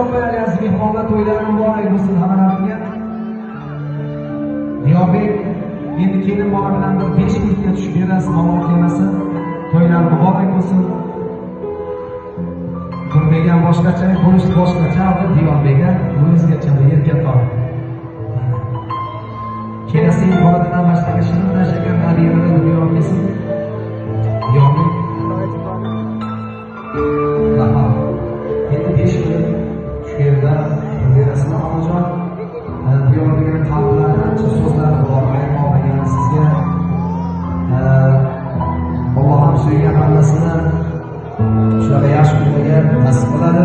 quchoq qo'yaylik aziz mehmonlar, to'ylar muborak bo'lsin hammalaringga. Diyorbek endi kelin bola bilan bir 5 minutga tushib berasiz, malol kelmasin. To'ylar muborak bo'lsin. Turbegan ham boshqacha, bo'lishi boshqacha, hozir Diyorbekga o'zgacha yerga tortdi. Kelasi yil boladan boshlaga shirinlashgan nabirani dunyoga kelsin. Diyorbek endi 5 minut shu yerda berasizlar onajon. Diyorbekning qalblarida ancha so'zlar bor, aytmoqlagan sizga. Alloh ham suygan bandasini shunaqa yaxshi kunlarga nasib qiladi.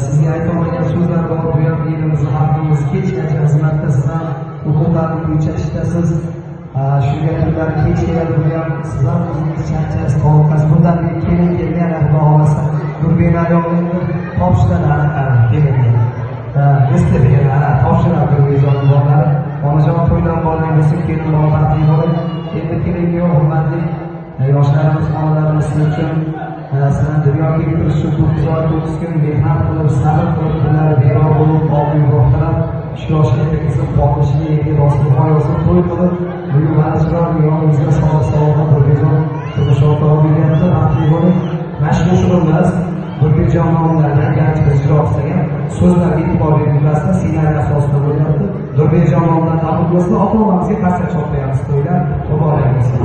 Sizga aytolmagan so'zlar bor. Bu ham elimizni, xalqimizni kechgacha xizmatda siz ham huquqlarni bo'yicha ishdasiz. Shunga kunlar kech keladi, bu ham siz ham o'zingiz charchasiz, toliqasiz. Bundan keyin kelgan Xudo xolasa Nurbekni ayolini topshiradi kelinga. Esda beradi, topshiradi Nurbekjon bolalari. Onajon to'ydan borgan bo'lsin, kelin bola baxtli bo'lib, endi kelinga hurmatli yoshlarimiz, onalarimiz siz uchun sizlarni dunyoga keltirish uchun 9 oy 9 kun mehnat qilib, sabr qilib, kunlar bero bo'lib, oqib yo'qtirib, shu yoshligingizni xohishiga rostgo'y olsin, to'y qilib, bugun mana chiroyli yoningizga sog'-salomat Nurbekjon turmush o'rtog'i bo'lyapti, baxtli bo'ling. Mashhur sho'rimiz Nurbekjon nomlaridan garchi biz ijro qilsak, so'zlarga e'tibor berilmasdan ssenariy asosida bo'lyapti. Nurbekjon nomidan qabul bo'lsin, ota-onamizga qasr choplayapmiz to'ylar, muborak bo'lsin.